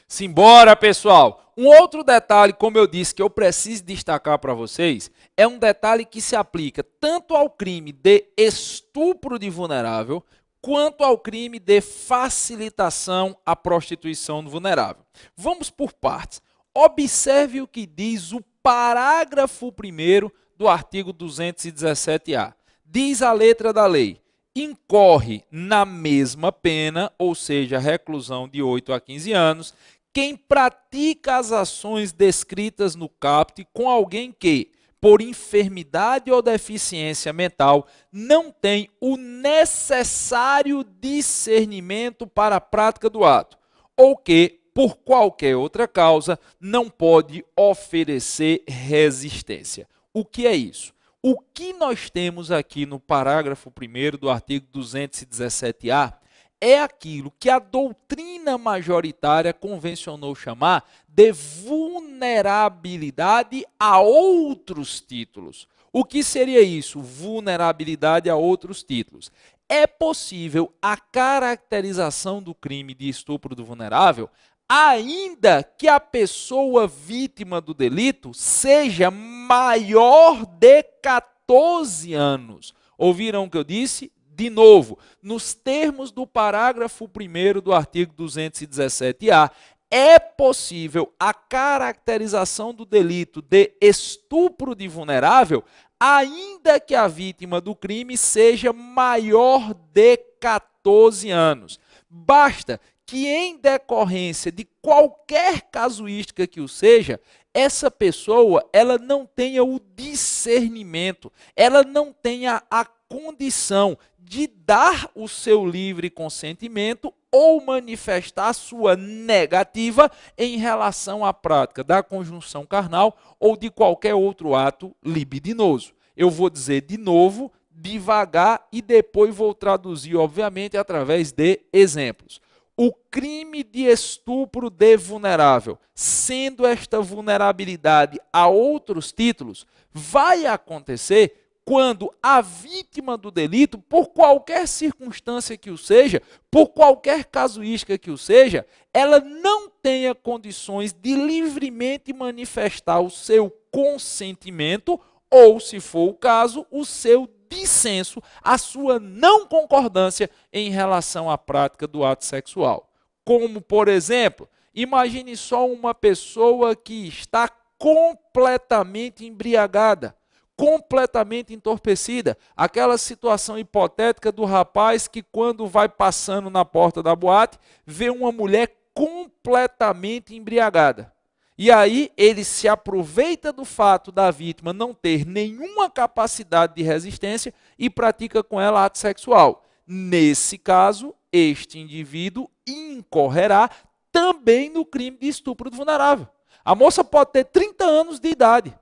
Simbora, pessoal! Um outro detalhe, como eu disse, que eu preciso destacar para vocês, é um detalhe que se aplica tanto ao crime de estupro de vulnerável, quanto ao crime de facilitação à prostituição do vulnerável. Vamos por partes. Observe o que diz o parágrafo 1º do artigo 217-A. Diz a letra da lei: incorre na mesma pena, ou seja, reclusão de 8 a 15 anos, quem pratica as ações descritas no caput com alguém que, por enfermidade ou deficiência mental, não tem o necessário discernimento para a prática do ato, ou que, por qualquer outra causa, não pode oferecer resistência. O que é isso? O que nós temos aqui no parágrafo 1º do artigo 217-A é aquilo que a doutrina majoritária convencionou chamar de vulnerabilidade a outros títulos. O que seria isso? Vulnerabilidade a outros títulos. É possível a caracterização do crime de estupro do vulnerável, ainda que a pessoa vítima do delito seja maior de 14 anos. Ouviram o que eu disse? De novo, nos termos do parágrafo 1º do artigo 217-A, é possível a caracterização do delito de estupro de vulnerável, ainda que a vítima do crime seja maior de 14 anos. Basta que, em decorrência de qualquer casuística que o seja, essa pessoa ela não tenha o discernimento, ela não tenha a condição de dar o seu livre consentimento ou manifestar sua negativa em relação à prática da conjunção carnal ou de qualquer outro ato libidinoso. Eu vou dizer de novo, devagar, e depois vou traduzir, obviamente, através de exemplos. O crime de estupro de vulnerável, sendo esta vulnerabilidade a outros títulos, vai acontecer quando a vítima do delito, por qualquer circunstância que o seja, por qualquer casuística que o seja, ela não tenha condições de livremente manifestar o seu consentimento ou, se for o caso, o seu dissenso, a sua não concordância em relação à prática do ato sexual. Como, por exemplo, imagine só uma pessoa que está completamente embriagada, completamente entorpecida. Aquela situação hipotética do rapaz que, quando vai passando na porta da boate, vê uma mulher completamente embriagada. E aí ele se aproveita do fato da vítima não ter nenhuma capacidade de resistência e pratica com ela ato sexual. Nesse caso, este indivíduo incorrerá também no crime de estupro do vulnerável. A moça pode ter 30 anos de idade.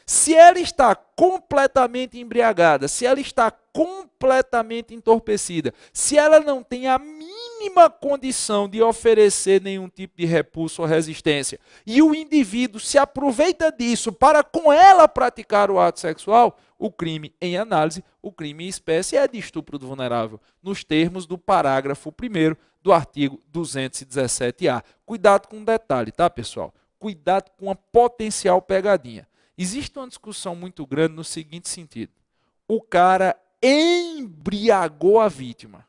Se ela está completamente embriagada, se ela está completamente entorpecida, se ela não tem a mínima condição de oferecer nenhum tipo de repulso ou resistência, e o indivíduo se aproveita disso para com ela praticar o ato sexual, o crime em análise, o crime em espécie é de estupro do vulnerável, nos termos do parágrafo 1º do artigo 217-A. Cuidado com um detalhe, tá, pessoal? Cuidado com a potencial pegadinha. Existe uma discussão muito grande no seguinte sentido: o cara embriagou a vítima.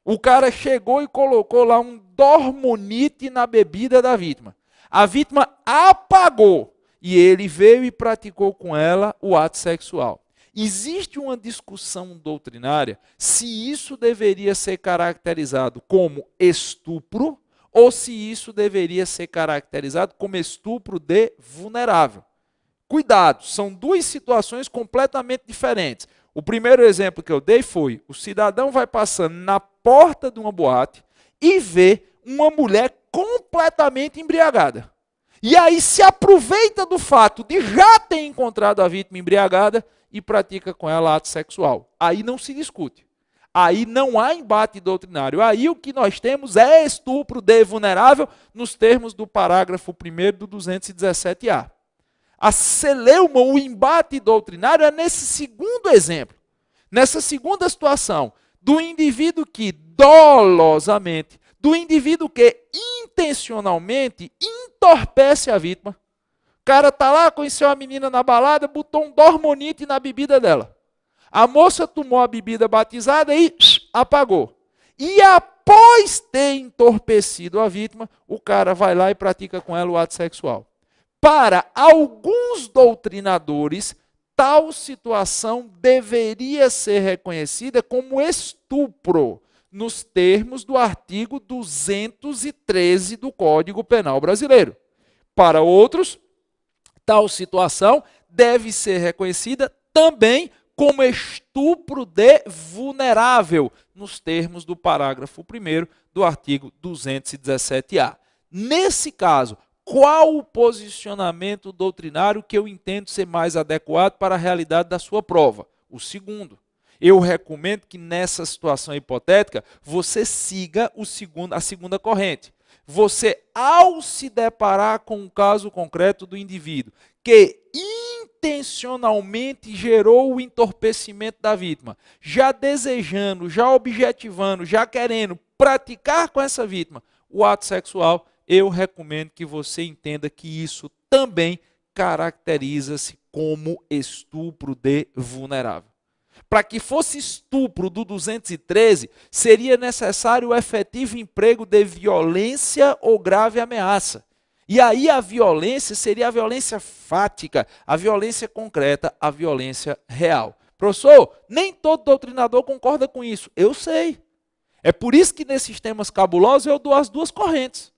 O cara chegou e colocou lá um dormonite na bebida da vítima. A vítima apagou e ele veio e praticou com ela o ato sexual. Existe uma discussão doutrinária se isso deveria ser caracterizado como estupro ou se isso deveria ser caracterizado como estupro de vulnerável. Cuidado, são duas situações completamente diferentes. O primeiro exemplo que eu dei foi: o cidadão vai passando na porta de uma boate e vê uma mulher completamente embriagada. E aí se aproveita do fato de já ter encontrado a vítima embriagada e pratica com ela ato sexual. Aí não se discute. Aí não há embate doutrinário. Aí o que nós temos é estupro de vulnerável nos termos do parágrafo 1º do 217-A. A celeuma, o embate doutrinário é nesse segundo exemplo, nessa segunda situação, do indivíduo que dolosamente, do indivíduo que intencionalmente entorpece a vítima. O cara tá lá, conheceu a menina na balada, botou um dormonite na bebida dela. A moça tomou a bebida batizada e apagou. E após ter entorpecido a vítima, o cara vai lá e pratica com ela o ato sexual. Para alguns doutrinadores, tal situação deveria ser reconhecida como estupro, nos termos do artigo 213 do Código Penal Brasileiro. Para outros, tal situação deve ser reconhecida também como estupro de vulnerável, nos termos do parágrafo 1º do artigo 217-A. Nesse caso, qual o posicionamento doutrinário que eu entendo ser mais adequado para a realidade da sua prova? O segundo. Eu recomendo que nessa situação hipotética você siga a segunda corrente. Você, ao se deparar com um caso concreto do indivíduo que intencionalmente gerou o entorpecimento da vítima, já desejando, já objetivando, já querendo praticar com essa vítima o ato sexual, eu recomendo que você entenda que isso também caracteriza-se como estupro de vulnerável. Para que fosse estupro do 213, seria necessário o efetivo emprego de violência ou grave ameaça. E aí a violência seria a violência fática, a violência concreta, a violência real. Professor, nem todo doutrinador concorda com isso. Eu sei. É por isso que nesses temas cabulosos eu dou as duas correntes.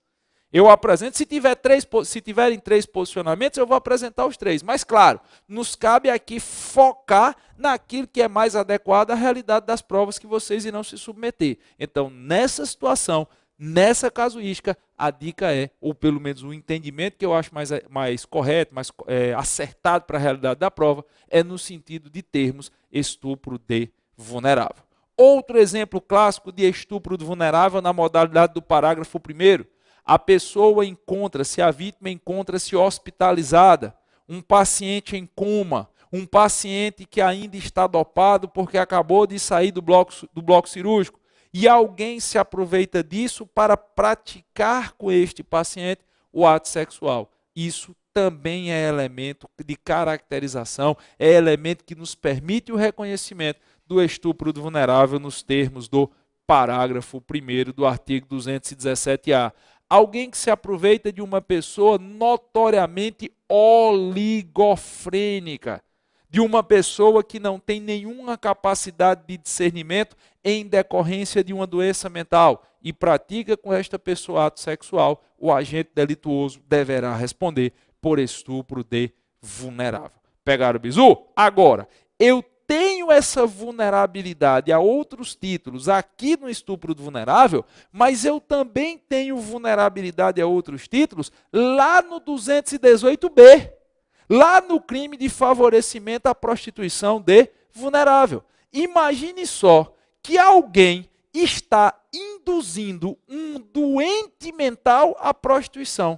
Eu apresento, se tiverem 3 posicionamentos, eu vou apresentar os 3. Mas, claro, nos cabe aqui focar naquilo que é mais adequado à realidade das provas que vocês irão se submeter. Então, nessa situação, nessa casuística, a dica é, ou pelo menos o entendimento que eu acho mais correto, mais acertado para a realidade da prova, é no sentido de termos estupro de vulnerável. Outro exemplo clássico de estupro de vulnerável na modalidade do parágrafo 1º. A vítima encontra-se hospitalizada, um paciente em coma, um paciente que ainda está dopado porque acabou de sair do bloco cirúrgico, e alguém se aproveita disso para praticar com este paciente o ato sexual. Isso também é elemento de caracterização, é elemento que nos permite o reconhecimento do estupro do vulnerável nos termos do parágrafo 1º do artigo 217-A. Alguém que se aproveita de uma pessoa notoriamente oligofrênica, de uma pessoa que não tem nenhuma capacidade de discernimento em decorrência de uma doença mental e pratica com esta pessoa ato sexual, o agente delituoso deverá responder por estupro de vulnerável. Pegaram o bizu? Agora, eu tenho essa vulnerabilidade a outros títulos aqui no estupro do vulnerável, mas eu também tenho vulnerabilidade a outros títulos lá no 218B, lá no crime de favorecimento à prostituição de vulnerável. Imagine só que alguém está induzindo um doente mental à prostituição.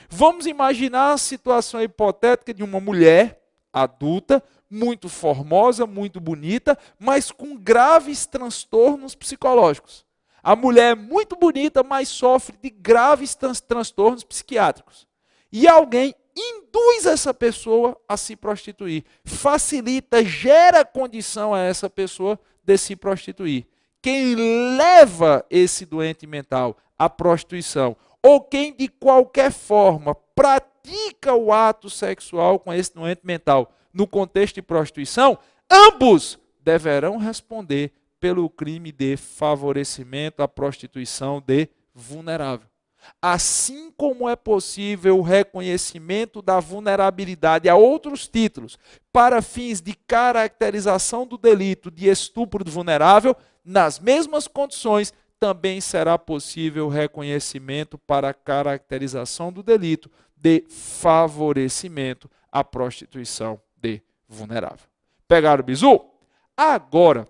Vamos imaginar a situação hipotética de uma mulher adulta, muito formosa, muito bonita, mas com graves transtornos psicológicos. A mulher é muito bonita, mas sofre de graves transtornos psiquiátricos. E alguém induz essa pessoa a se prostituir, facilita, gera condição a essa pessoa de se prostituir. Quem leva esse doente mental à prostituição, ou quem de qualquer forma pratica o ato sexual com esse doente mental no contexto de prostituição, ambos deverão responder pelo crime de favorecimento à prostituição de vulnerável. Assim como é possível o reconhecimento da vulnerabilidade a outros títulos para fins de caracterização do delito de estupro do vulnerável, nas mesmas condições, também será possível o reconhecimento para a caracterização do delito de favorecimento à prostituição de vulnerável. Pegaram o bizu? Agora,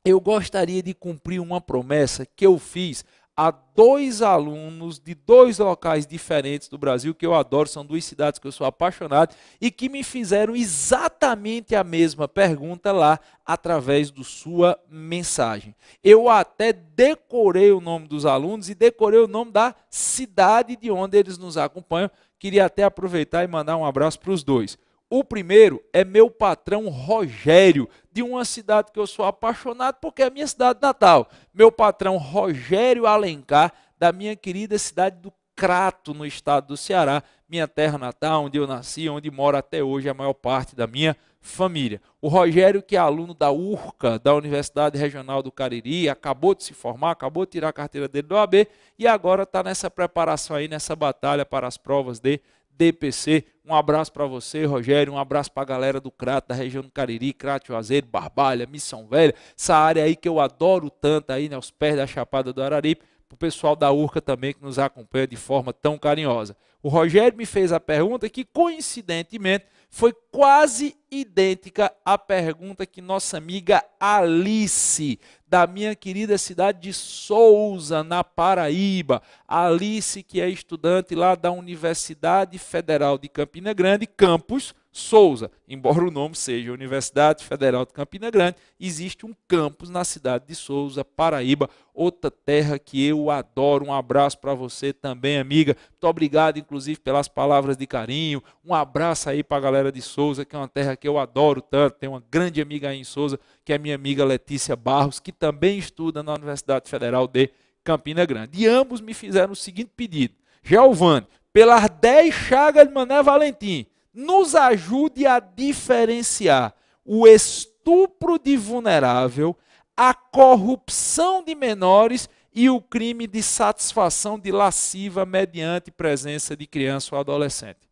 eu gostaria de cumprir uma promessa que eu fiz a 2 alunos de 2 locais diferentes do Brasil, que eu adoro, são 2 cidades que eu sou apaixonado, e que me fizeram exatamente a mesma pergunta lá, através da sua mensagem. Eu até decorei o nome dos alunos e decorei o nome da cidade de onde eles nos acompanham. Queria até aproveitar e mandar um abraço para os 2. O primeiro é meu patrão Rogério, de uma cidade que eu sou apaixonado, porque é a minha cidade natal. Meu patrão Rogério Alencar, da minha querida cidade do Crato, no estado do Ceará, minha terra natal, onde eu nasci, onde mora até hoje a maior parte da minha família. O Rogério, que é aluno da URCA, da Universidade Regional do Cariri, acabou de se formar, acabou de tirar a carteira dele do OAB e agora está nessa preparação aí, nessa batalha para as provas de DPC. Um abraço para você, Rogério, um abraço para a galera do Crato, da região do Cariri, Crato, Juazeiro, Barbalha, Missão Velha, essa área aí que eu adoro tanto aí, né, aos pés da Chapada do Araripe, para o pessoal da URCA também que nos acompanha de forma tão carinhosa. O Rogério me fez a pergunta que, coincidentemente, foi quase idêntica à pergunta que nossa amiga Alice, da minha querida cidade de Souza, na Paraíba. A Alice, que é estudante lá da Universidade Federal de Campina Grande, campus Souza. Embora o nome seja Universidade Federal de Campina Grande, existe um campus na cidade de Souza, Paraíba, outra terra que eu adoro. Um abraço para você também, amiga. Muito obrigado, inclusive, pelas palavras de carinho. Um abraço aí para a galera de Souza, que é uma terra que eu adoro tanto. Tem uma grande amiga aí em Souza, que é minha amiga Letícia Barros, que também estuda na Universidade Federal de Campina Grande. E ambos me fizeram o seguinte pedido: Giovanni, pelas 10 chagas de Mané Valentim, nos ajude a diferenciar o estupro de vulnerável, a corrupção de menores e o crime de satisfação de lasciva mediante presença de criança ou adolescente.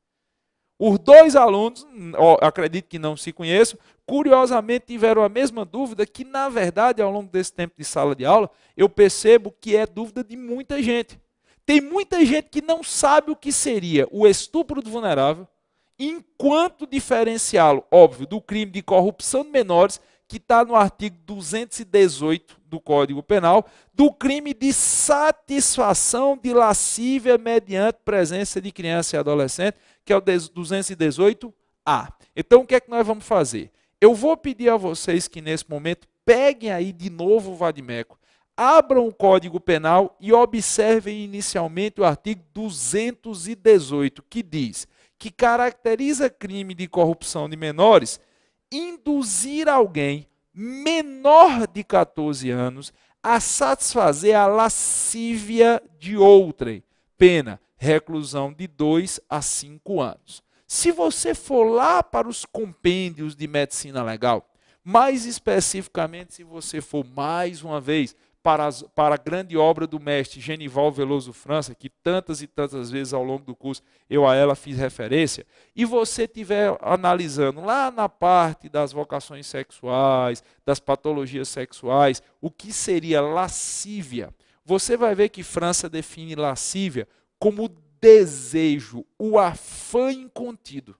Os 2 alunos, acredito que não se conheçam, curiosamente tiveram a mesma dúvida que, na verdade, ao longo desse tempo de sala de aula, eu percebo que é dúvida de muita gente. Tem muita gente que não sabe o que seria o estupro do vulnerável, enquanto diferenciá-lo, óbvio, do crime de corrupção de menores, que está no artigo 218 do Código Penal, do crime de satisfação de lascívia mediante presença de criança e adolescente, que é o 218A. Então, o que é que nós vamos fazer? Eu vou pedir a vocês que, nesse momento, peguem aí de novo o vadimeco, abram o Código Penal e observem inicialmente o artigo 218, que diz que caracteriza crime de corrupção de menores induzir alguém menor de 14 anos a satisfazer a lascívia de outrem. Pena, reclusão de 2 a 5 anos. Se você for lá para os compêndios de medicina legal, mais especificamente se você for mais uma vez para a grande obra do mestre Genival Veloso França, que tantas e tantas vezes ao longo do curso eu a ela fiz referência, e você estiver analisando lá na parte das vocações sexuais, das patologias sexuais, o que seria lascívia, você vai ver que França define lascívia como desejo, o afã incontido,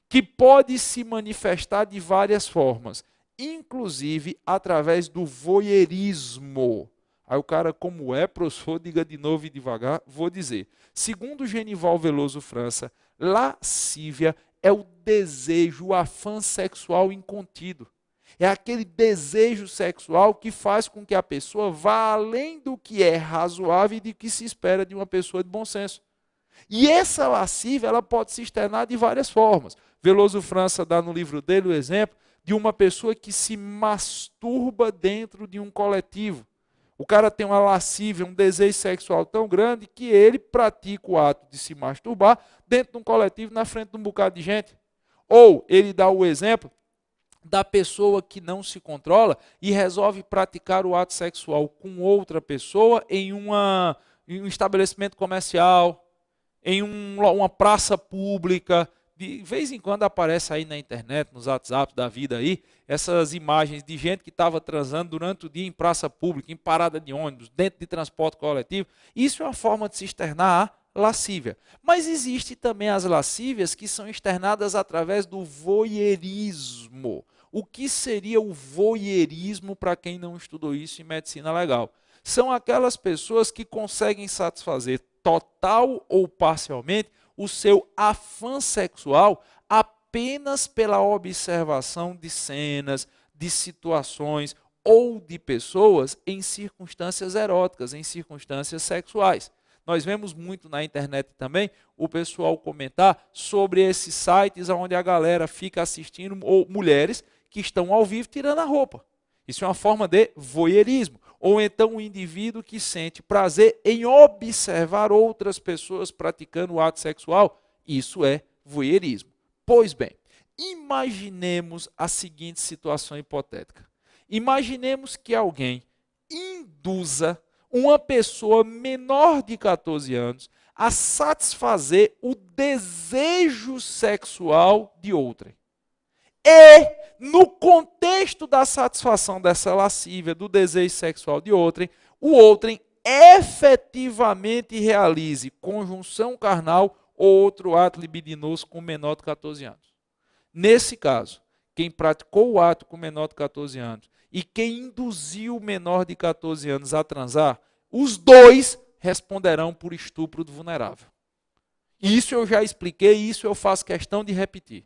que pode se manifestar de várias formas, inclusive através do voyeurismo. Aí o cara, como é, professor, diga de novo e devagar, vou dizer. Segundo Genival Veloso França, lascívia é o desejo, o afã sexual incontido. É aquele desejo sexual que faz com que a pessoa vá além do que é razoável e do que se espera de uma pessoa de bom senso. E essa lascívia ela pode se externar de várias formas. Veloso França dá no livro dele o exemplo de uma pessoa que se masturba dentro de um coletivo. O cara tem uma lascívia, um desejo sexual tão grande que ele pratica o ato de se masturbar dentro de um coletivo na frente de um bocado de gente. Ou ele dá o exemplo da pessoa que não se controla e resolve praticar o ato sexual com outra pessoa em um estabelecimento comercial, em uma praça pública. De vez em quando aparece aí na internet, nos WhatsApp da vida aí, essas imagens de gente que estava transando durante o dia em praça pública, em parada de ônibus, dentro de transporte coletivo. Isso é uma forma de se externar a lascívia. Mas existe também as lascívias que são externadas através do voyeurismo. O que seria o voyeurismo para quem não estudou isso em medicina legal? São aquelas pessoas que conseguem satisfazer total ou parcialmente o seu afã sexual apenas pela observação de cenas, de situações ou de pessoas em circunstâncias eróticas, em circunstâncias sexuais. Nós vemos muito na internet também o pessoal comentar sobre esses sites onde a galera fica assistindo, ou mulheres que estão ao vivo tirando a roupa. Isso é uma forma de voyeurismo. Ou então um indivíduo que sente prazer em observar outras pessoas praticando o ato sexual. Isso é voyeurismo. Pois bem, imaginemos a seguinte situação hipotética. Imaginemos que alguém induza uma pessoa menor de 14 anos a satisfazer o desejo sexual de outrem. E, no contexto da satisfação dessa lascívia, do desejo sexual de outrem, o outrem efetivamente realize conjunção carnal ou outro ato libidinoso com menor de 14 anos. Nesse caso, quem praticou o ato com menor de 14 anos e quem induziu o menor de 14 anos a transar, os dois responderão por estupro do vulnerável. Isso eu já expliquei, isso eu faço questão de repetir.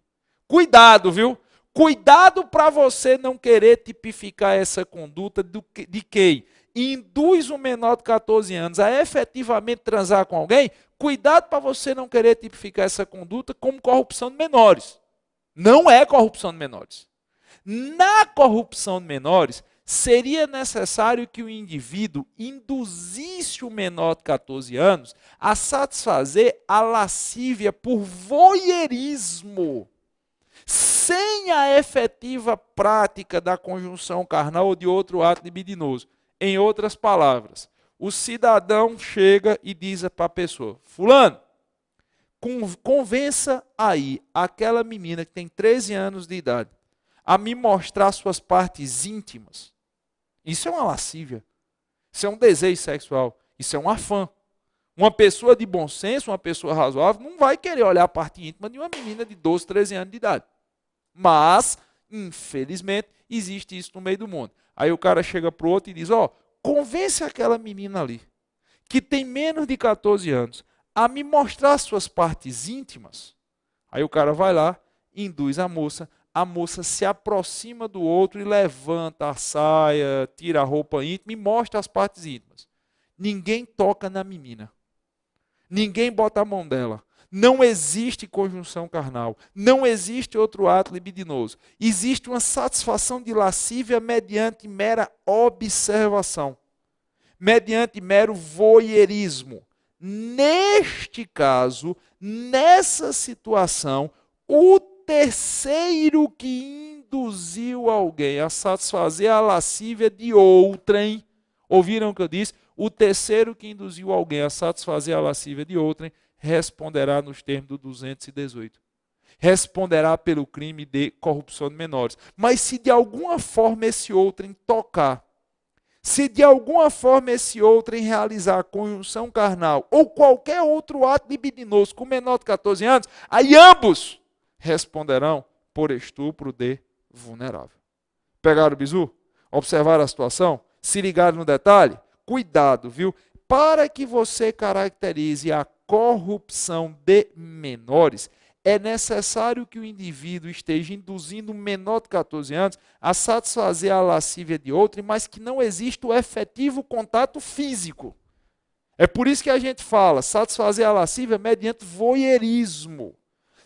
Cuidado, viu? Cuidado para você não querer tipificar essa conduta de quem induz um menor de 14 anos a efetivamente transar com alguém. Cuidado para você não querer tipificar essa conduta como corrupção de menores. Não é corrupção de menores. Na corrupção de menores, seria necessário que o indivíduo induzisse o menor de 14 anos a satisfazer a lascívia por voyeurismo, sem a efetiva prática da conjunção carnal ou de outro ato libidinoso. Em outras palavras, o cidadão chega e diz para a pessoa: fulano, convença aí aquela menina que tem 13 anos de idade a me mostrar suas partes íntimas. Isso é uma lascívia. Isso é um desejo sexual. Isso é um afã. Uma pessoa de bom senso, uma pessoa razoável, não vai querer olhar a parte íntima de uma menina de 12, 13 anos de idade. Mas, infelizmente, existe isso no meio do mundo. Aí o cara chega para o outro e diz: ó, convence aquela menina ali, que tem menos de 14 anos, a me mostrar suas partes íntimas. Aí o cara vai lá, induz a moça se aproxima do outro e levanta a saia, tira a roupa íntima e mostra as partes íntimas. Ninguém toca na menina. Ninguém bota a mão dela. Não existe conjunção carnal. Não existe outro ato libidinoso. Existe uma satisfação de lascívia mediante mera observação. Mediante mero voyeurismo. Neste caso, nessa situação, o terceiro que induziu alguém a satisfazer a lascívia de outrem, ouviram o que eu disse? O terceiro que induziu alguém a satisfazer a lascívia de outrem responderá nos termos do 218. Responderá pelo crime de corrupção de menores. Mas se de alguma forma esse outrem tocar, se de alguma forma esse outrem realizar conjunção carnal ou qualquer outro ato libidinoso com menor de 14 anos, aí ambos responderão por estupro de vulnerável. Pegaram o bizu? Observaram a situação? Se ligaram no detalhe? Cuidado, viu? Para que você caracterize a corrupção de menores, é necessário que o indivíduo esteja induzindo um menor de 14 anos a satisfazer a lascívia de outrem, mas que não exista o efetivo contato físico. É por isso que a gente fala satisfazer a lascívia mediante voyeurismo.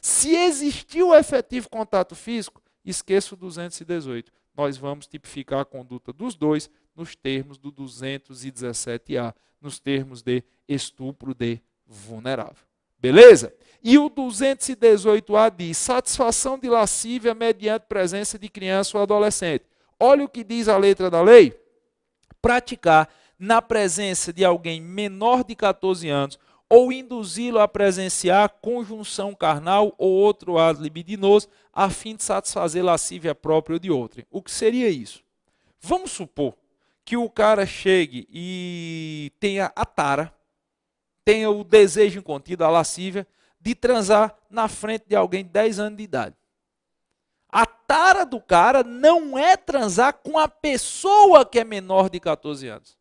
Se existir o efetivo contato físico, esqueça o 218. Nós vamos tipificar a conduta dos dois nos termos do 217A, nos termos de estupro de vulnerável. Beleza? E o 218A diz satisfação de lascívia mediante presença de criança ou adolescente. Olha o que diz a letra da lei. Praticar na presença de alguém menor de 14 anos ou induzi-lo a presenciar conjunção carnal ou outro ato libidinoso, a fim de satisfazer lascívia própria ou de outrem. O que seria isso? Vamos supor que o cara chegue e tenha a tara, tenha o desejo incontido, a lascívia, de transar na frente de alguém de 10 anos de idade. A tara do cara não é transar com a pessoa que é menor de 14 anos.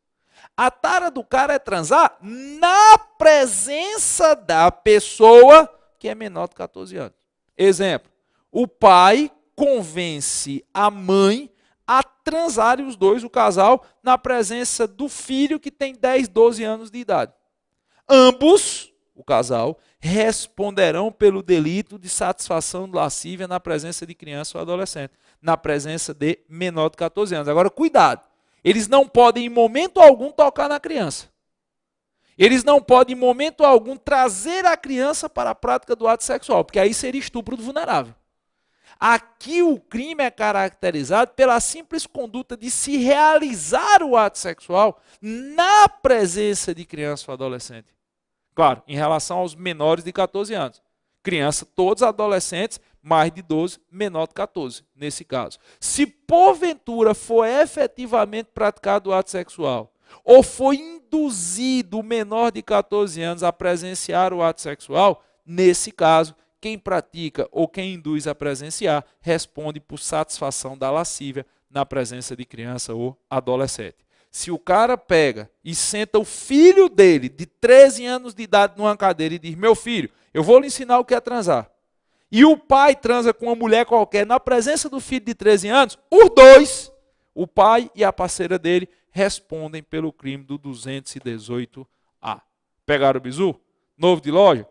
A tara do cara é transar na presença da pessoa que é menor de 14 anos. Exemplo, o pai convence a mãe a transarem os dois, o casal, na presença do filho que tem 10, 12 anos de idade. Ambos, o casal, responderão pelo delito de satisfação lascívia na presença de criança ou adolescente, na presença de menor de 14 anos. Agora, cuidado, eles não podem em momento algum tocar na criança. Eles não podem em momento algum trazer a criança para a prática do ato sexual, porque aí seria estupro do vulnerável. Aqui o crime é caracterizado pela simples conduta de se realizar o ato sexual na presença de criança ou adolescente. Claro, em relação aos menores de 14 anos. Criança, todos adolescentes, mais de 12, menor de 14, nesse caso. Se porventura for efetivamente praticado o ato sexual, ou foi induzido o menor de 14 anos a presenciar o ato sexual, nesse caso, quem pratica ou quem induz a presenciar responde por satisfação da lascívia na presença de criança ou adolescente. Se o cara pega e senta o filho dele, de 13 anos de idade, numa cadeira e diz: meu filho, eu vou lhe ensinar o que é transar. E o pai transa com uma mulher qualquer na presença do filho de 13 anos, os dois, o pai e a parceira dele, respondem pelo crime do 218A. Pegaram o bizu? Novo de loja?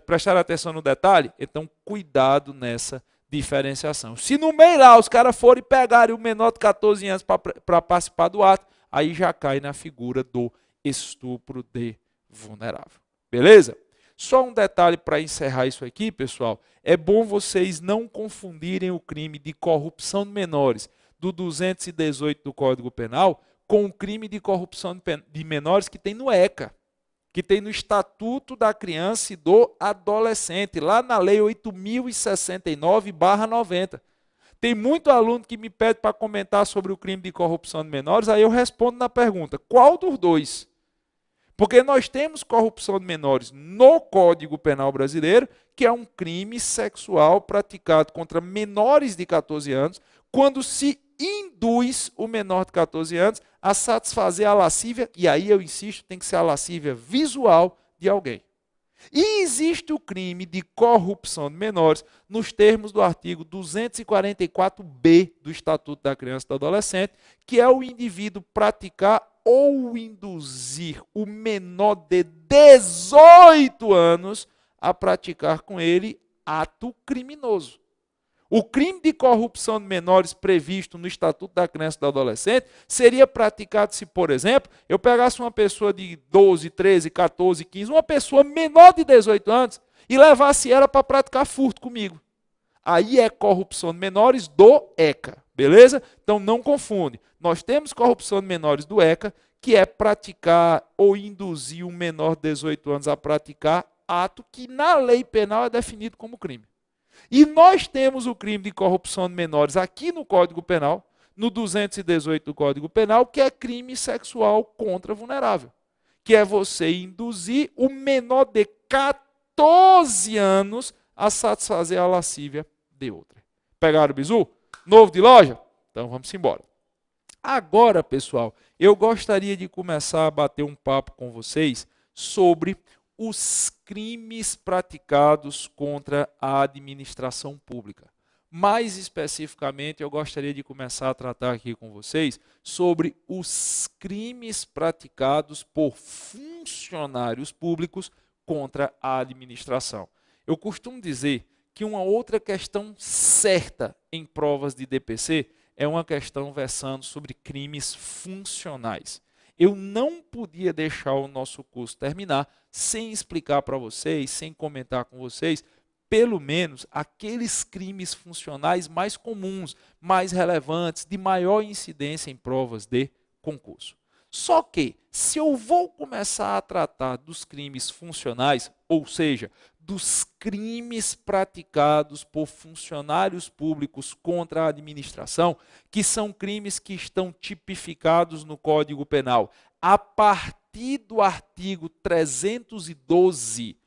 Prestaram atenção no detalhe? Então, cuidado nessa diferenciação. Se no meio lá os caras forem pegarem o menor de 14 anos para participar do ato, aí já cai na figura do estupro de vulnerável. Beleza? Só um detalhe para encerrar isso aqui, pessoal. É bom vocês não confundirem o crime de corrupção de menores do 218 do Código Penal com o crime de corrupção de menores que tem no ECA, que tem no Estatuto da Criança e do Adolescente, lá na Lei 8.069/90. Tem muito aluno que me pede para comentar sobre o crime de corrupção de menores, aí eu respondo na pergunta: qual dos dois? Porque nós temos corrupção de menores no Código Penal brasileiro, que é um crime sexual praticado contra menores de 14 anos, quando se induz o menor de 14 anos a satisfazer a lascívia, e aí eu insisto, tem que ser a lascívia visual de alguém. E existe o crime de corrupção de menores nos termos do artigo 244b do Estatuto da Criança e do Adolescente, que é o indivíduo praticar ou induzir o menor de 18 anos a praticar com ele ato criminoso. O crime de corrupção de menores previsto no Estatuto da Criança e do Adolescente seria praticado se, por exemplo, eu pegasse uma pessoa de 12, 13, 14, 15, uma pessoa menor de 18 anos e levasse ela para praticar furto comigo. Aí é corrupção de menores do ECA, beleza? Então não confunde. Nós temos corrupção de menores do ECA, que é praticar ou induzir um menor de 18 anos a praticar ato que na lei penal é definido como crime. E nós temos o crime de corrupção de menores aqui no Código Penal, no 218 do Código Penal, que é crime sexual contra vulnerável, que é você induzir o menor de 14 anos a satisfazer a lascívia de outra. Pegaram o bizu? Novo de loja? Então vamos embora. Agora, pessoal, eu gostaria de começar a bater um papo com vocês sobre os crimes praticados contra a administração pública. Mais especificamente, eu gostaria de começar a tratar aqui com vocês sobre os crimes praticados por funcionários públicos contra a administração. Eu costumo dizer que uma outra questão certa em provas de DPC é uma questão versando sobre crimes funcionais. Eu não podia deixar o nosso curso terminar sem explicar para vocês, sem comentar com vocês, pelo menos aqueles crimes funcionais mais comuns, mais relevantes, de maior incidência em provas de concurso. Só que, se eu vou começar a tratar dos crimes funcionais, ou seja, dos crimes praticados por funcionários públicos contra a administração, que são crimes que estão tipificados no Código Penal, a partir do artigo 312,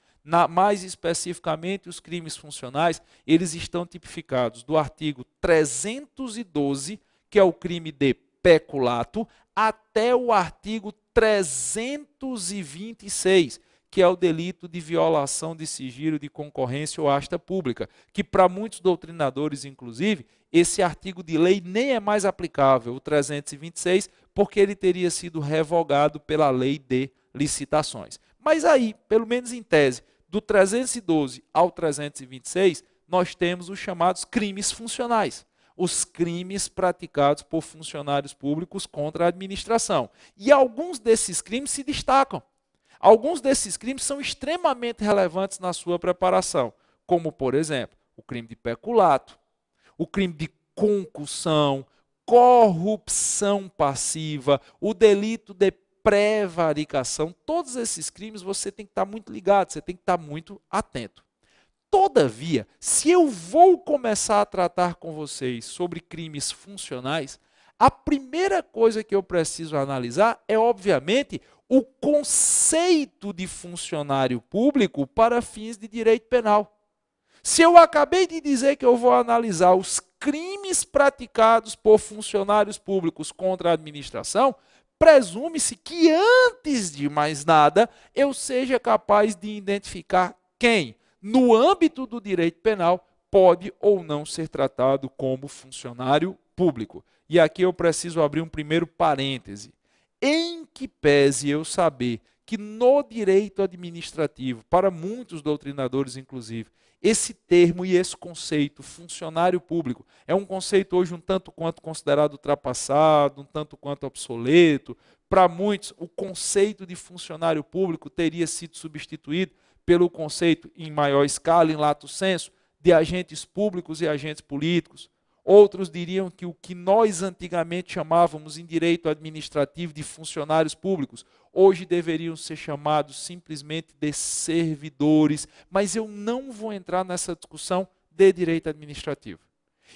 Mais especificamente, os crimes funcionais, eles estão tipificados do artigo 312, que é o crime de peculato, até o artigo 326, que é o delito de violação de sigilo de concorrência ou asta pública, que para muitos doutrinadores, inclusive, esse artigo de lei nem é mais aplicável, o 326, porque ele teria sido revogado pela lei de licitações. Mas aí, pelo menos em tese, do 312 ao 326, nós temos os chamados crimes funcionais, os crimes praticados por funcionários públicos contra a administração. E alguns desses crimes se destacam. Alguns desses crimes são extremamente relevantes na sua preparação, como, por exemplo, o crime de peculato, o crime de concussão, corrupção passiva, o delito de prevaricação. Todos esses crimes você tem que estar muito ligado, você tem que estar muito atento. Todavia, se eu vou começar a tratar com vocês sobre crimes funcionais, a primeira coisa que eu preciso analisar é, obviamente, o conceito de funcionário público para fins de direito penal. Se eu acabei de dizer que eu vou analisar os crimes praticados por funcionários públicos contra a administração, presume-se que, antes de mais nada, eu seja capaz de identificar quem, no âmbito do direito penal, pode ou não ser tratado como funcionário público. E aqui eu preciso abrir um primeiro parêntese. Em que pese eu saber que no direito administrativo, para muitos doutrinadores inclusive, esse termo e esse conceito, funcionário público, é um conceito hoje um tanto quanto considerado ultrapassado, um tanto quanto obsoleto. Para muitos, o conceito de funcionário público teria sido substituído pelo conceito, em maior escala, em lato sensu, de agentes públicos e agentes políticos. Outros diriam que o que nós antigamente chamávamos em direito administrativo de funcionários públicos, hoje deveriam ser chamados simplesmente de servidores, mas eu não vou entrar nessa discussão de direito administrativo.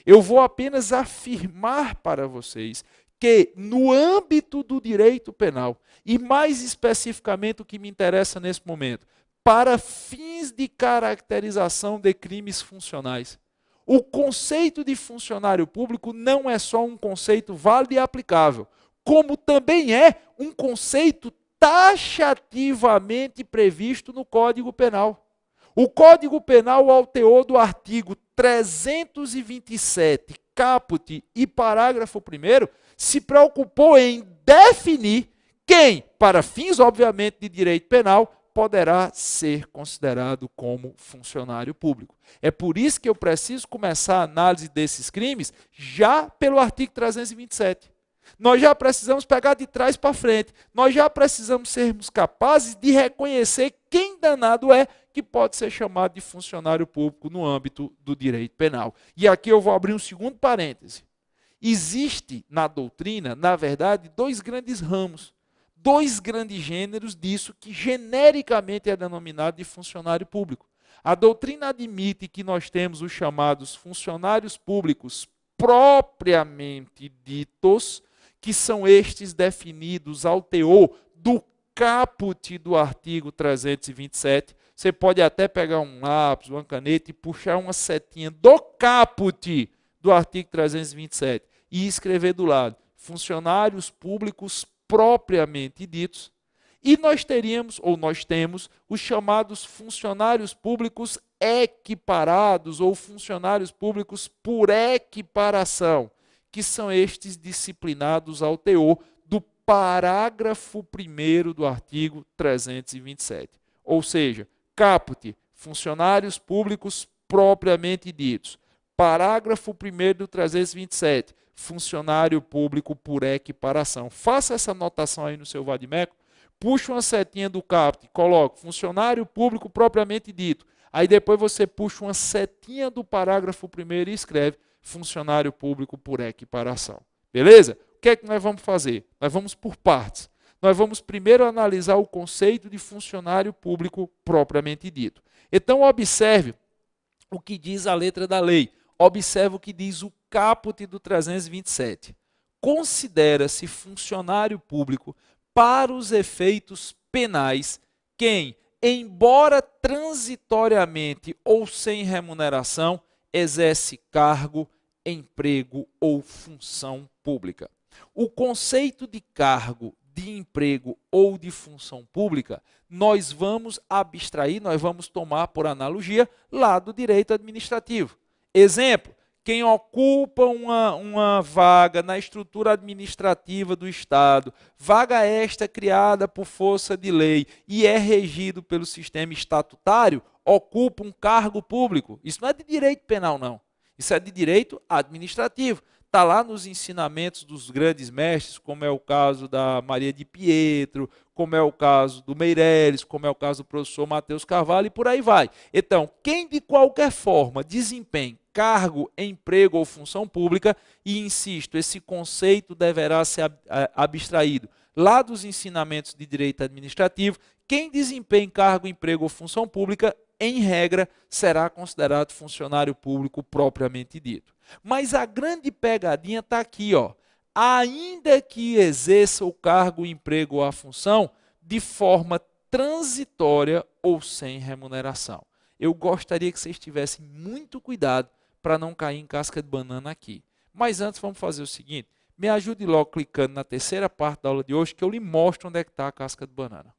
Eu vou apenas afirmar para vocês que, no âmbito do direito penal, e mais especificamente o que me interessa nesse momento, para fins de caracterização de crimes funcionais, o conceito de funcionário público não é só um conceito válido e aplicável, como também é um conceito taxativamente previsto no Código Penal. O Código Penal, ao teor do artigo 327, caput e parágrafo 1º, se preocupou em definir quem, para fins, obviamente, de direito penal, poderá ser considerado como funcionário público. É por isso que eu preciso começar a análise desses crimes já pelo artigo 327. Nós já precisamos pegar de trás para frente. Nós já precisamos sermos capazes de reconhecer quem danado é que pode ser chamado de funcionário público no âmbito do direito penal. E aqui eu vou abrir um segundo parêntese. Existe na doutrina, na verdade, dois grandes ramos, dois grandes gêneros disso que genericamente é denominado de funcionário público. A doutrina admite que nós temos os chamados funcionários públicos propriamente ditos, que são estes definidos ao teor do caput do artigo 327. Você pode até pegar um lápis, uma caneta e puxar uma setinha do caput do artigo 327 e escrever do lado: funcionários públicos propriamente ditos, e nós teríamos, ou nós temos, os chamados funcionários públicos equiparados ou funcionários públicos por equiparação, que são estes disciplinados ao teor do parágrafo 1º do artigo 327. Ou seja, caput, funcionários públicos propriamente ditos. Parágrafo 1º do 327, funcionário público por equiparação. Faça essa anotação aí no seu vadimeco, puxa uma setinha do caput, coloca funcionário público propriamente dito. Aí depois você puxa uma setinha do parágrafo 1º e escreve funcionário público por equiparação. Beleza? O que é que nós vamos fazer? Nós vamos por partes. Nós vamos primeiro analisar o conceito de funcionário público propriamente dito. Então observe o que diz a letra da lei. Observe o que diz o caput do 327. Considera-se funcionário público para os efeitos penais quem, embora transitoriamente ou sem remuneração, exerce cargo, emprego ou função pública. O conceito de cargo, de emprego ou de função pública, nós vamos abstrair, nós vamos tomar por analogia lá do direito administrativo. Exemplo, quem ocupa uma vaga na estrutura administrativa do Estado, vaga esta criada por força de lei e é regido pelo sistema estatutário, ocupa um cargo público. Isso não é de direito penal, não. Isso é de direito administrativo. Está lá nos ensinamentos dos grandes mestres, como é o caso da Maria de Pietro, como é o caso do Meireles, como é o caso do professor Matheus Carvalho e por aí vai. Então, quem de qualquer forma desempenha cargo, emprego ou função pública, e insisto, esse conceito deverá ser abstraído lá dos ensinamentos de direito administrativo, quem desempenha cargo, emprego ou função pública, em regra, será considerado funcionário público propriamente dito. Mas a grande pegadinha está aqui, ó. Ainda que exerça o cargo, o emprego ou a função de forma transitória ou sem remuneração. Eu gostaria que vocês tivessem muito cuidado para não cair em casca de banana aqui. Mas antes vamos fazer o seguinte, me ajude logo clicando na terceira parte da aula de hoje que eu lhe mostro onde é que está a casca de banana.